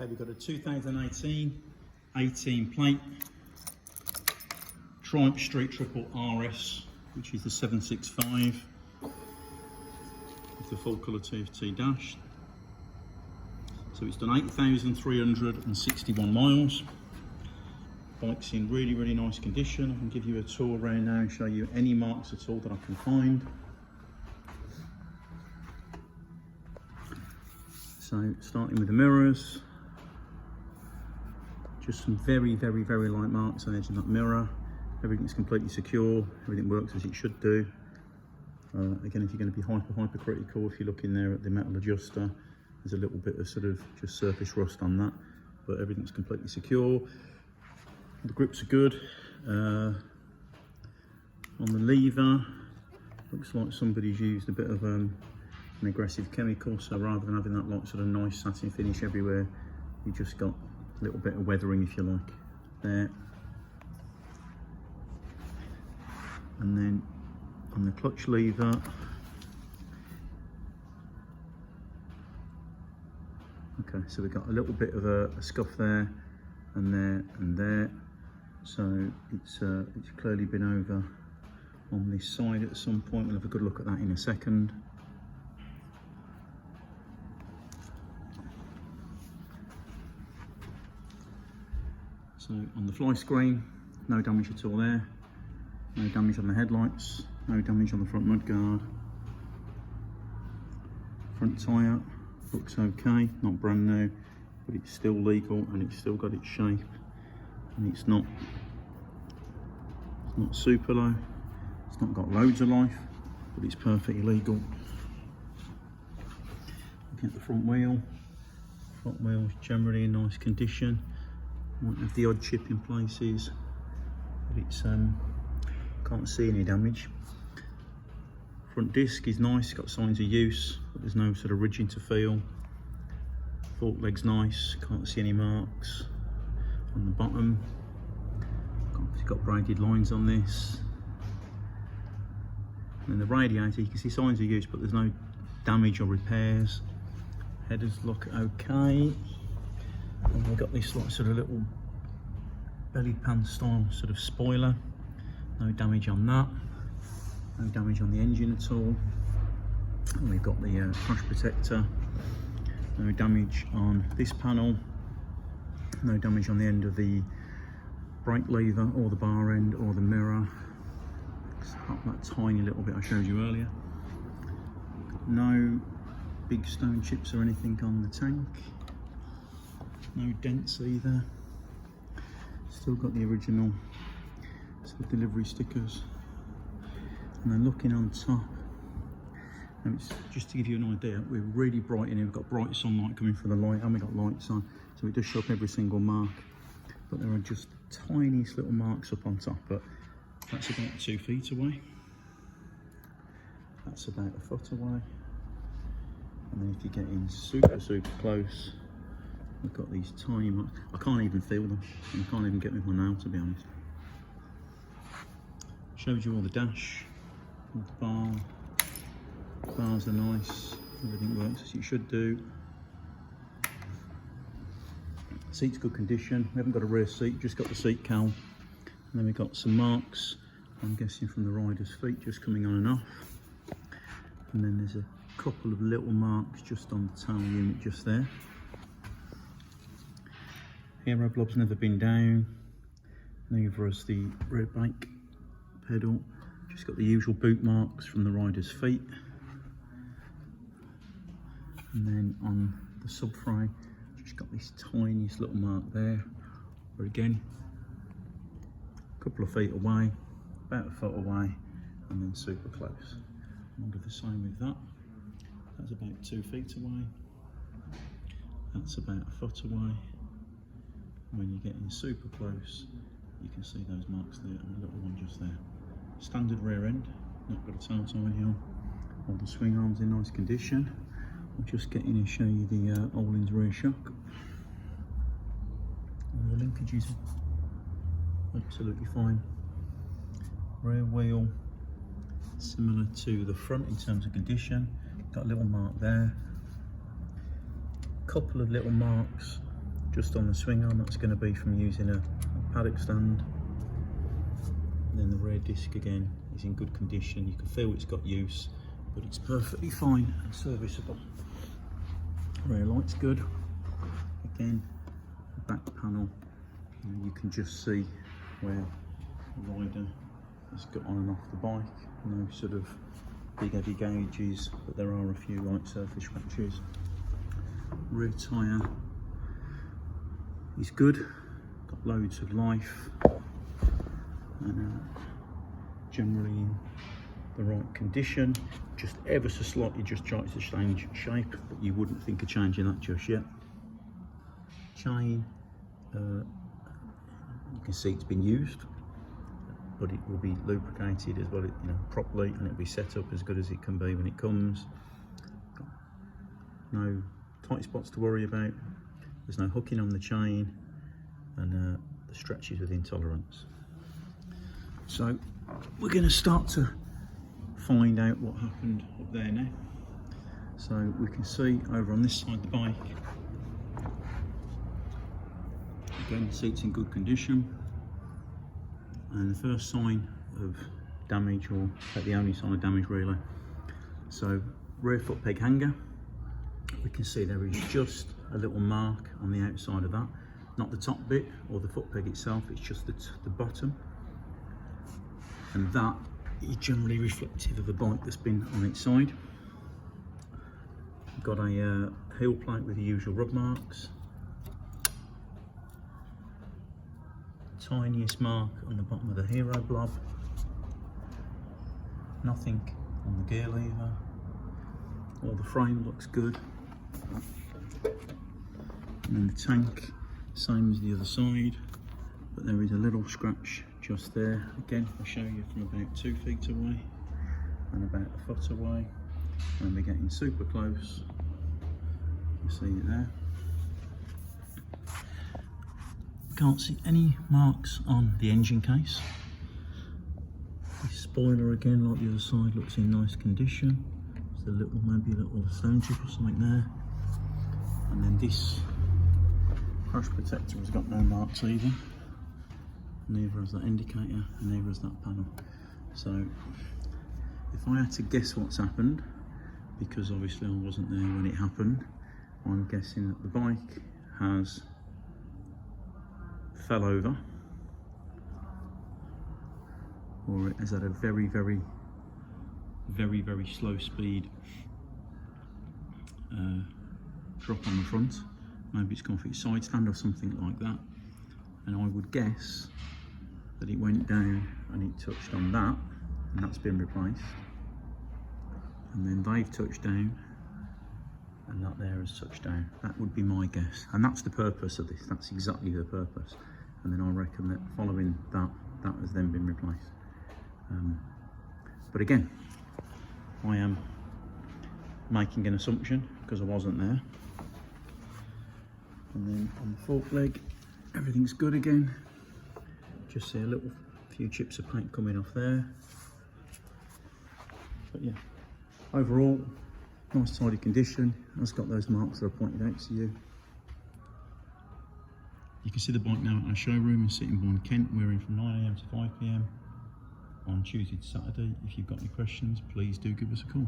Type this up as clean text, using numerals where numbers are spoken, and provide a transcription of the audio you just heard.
Okay, we've got a 2018 18 plate Triumph Street Triple RS, which is the 765 with the full colour TFT dash. So it's done 8,361 miles. Bike's in really nice condition. I can give you a tour around now and show you any marks at all that I can find. So starting with the mirrors, just some very light marks on the edge of that mirror. Everything's completely secure, everything works as it should do. Again, if you're going to be hypercritical, if you look in there at the metal adjuster, there's a little bit of sort of just surface rust on that, but everything's completely secure. The grips are good. On the lever, looks like somebody's used a bit of an aggressive chemical, so rather than having that like sort of nice satin finish everywhere, you just got a little bit of weathering, if you like, there. And then on the clutch lever, okay, so we've got a little bit of a scuff there and there and there, so it's clearly been over on this side at some point. We'll have a good look at that in a second. So on the fly screen, no damage at all there, no damage on the headlights, no damage on the front mudguard. Front tyre looks okay, not brand new, but it's still legal and it's still got its shape, and it's not super low, it's not got loads of life, but it's perfectly legal. Looking at the front wheel's generally in nice condition. Might have the odd chip in places, but it's can't see any damage. Front disc is nice, got signs of use, but there's no sort of ridging to feel. Fork leg's nice, can't see any marks. On the bottom, it's got braided lines on this. And then the radiator, you can see signs of use, but there's no damage or repairs. Headers look okay. And we've got this like sort of little belly pan style sort of spoiler. No damage on that. No damage on the engine at all. And we've got the crash protector. No damage on this panel. No damage on the end of the brake lever or the bar end or the mirror. Except that tiny little bit I showed you earlier. No big stone chips or anything on the tank. No dents either. Still got the original sort of delivery stickers. And then looking on top, now it's just to give you an idea, we're really bright in here. We've got bright sunlight coming through the light, and we've got lights on, so it does show up every single mark. But there are just tiniest little marks up on top, but that's about 2 feet away. That's about a foot away. And then if you get in super close, we've got these tiny marks. I can't even feel them. I can't even get with my nail, to be honest. Showed you all the dash, all the bar. Bars are nice. Everything works as it should do. Seat's good condition. We haven't got a rear seat, just got the seat cowl. And then we've got some marks, I'm guessing from the rider's feet, just coming on and off. And then there's a couple of little marks just on the tail unit just there. Aero blob's never been down. Neither has the rear brake pedal. Just got the usual boot marks from the rider's feet. And then on the subframe, just got this tiniest little mark there. But again, a couple of feet away, about a foot away, and then super close. I'll do the same with that. That's about 2 feet away. That's about a foot away. When you're getting super close, you can see those marks there and a little one just there. Standard rear end, not got a tail tie on. All the swing arms in nice condition. I'll just get in and show you the Öhlins rear shock. All the linkages are absolutely fine. Rear wheel, similar to the front in terms of condition. Got a little mark there. Couple of little marks just on the swing arm. That's going to be from using a paddock stand. And then the rear disc again is in good condition. You can feel it's got use, but it's perfectly fine and serviceable. Rear light's good. Again, the back panel, you can just see where the rider has got on and off the bike. No sort of big heavy gauges, but there are a few light surface scratches. Rear tyre is good, got loads of life, and generally in the right condition. Just ever so slightly just tries to change shape, but you wouldn't think of changing that just yet. Chain, you can see it's been used, but it will be lubricated as well, you know, properly, and it'll be set up as good as it can be when it comes. No tight spots to worry about. There's no hooking on the chain, and the stretch is within tolerance. So we're going to start to find out what happened up there now. So we can see over on this side of the bike, again, the seat's in good condition, and the first sign of damage, or the only sign of damage really. So rear foot peg hanger, we can see there is just a little mark on the outside of that, not the top bit or the foot peg itself, it's just the bottom, and that is generally reflective of a bike that's been on its side. Got a heel plate with the usual rub marks. Tiniest mark on the bottom of the hero blob. Nothing on the gear lever. All the frame looks good. And then the tank, same as the other side, but there is a little scratch just there. Again, I'll show you from about 2 feet away and about a foot away, and we're getting super close. You see it there. Can't see any marks on the engine case. The spoiler again, like the other side, looks in nice condition. There's a little, maybe a little stone chip or something there. And then this crash protector has got no marks either. Neither has that indicator, and neither has that panel. So if I had to guess what's happened, because obviously I wasn't there when it happened, I'm guessing that the bike has fell over, or it has had a very slow speed drop on the front. Maybe it's gone for its side stand or something like that, and I would guess that it went down and it touched on that, and that's been replaced, and then they've touched down and that there has touched down. That would be my guess, and that's the purpose of this. That's exactly the purpose. And then I reckon that following that, that has then been replaced. But again, I am making an assumption because I wasn't there. And then on the fork leg, everything's good again. Just see a few chips of paint coming off there. But yeah, overall, nice tidy condition. It's got those marks that I pointed out to you. You can see the bike now at our showroom in Sittingbourne, Kent. We're in from 9 AM to 5 PM on Tuesday to Saturday. If you've got any questions, please do give us a call.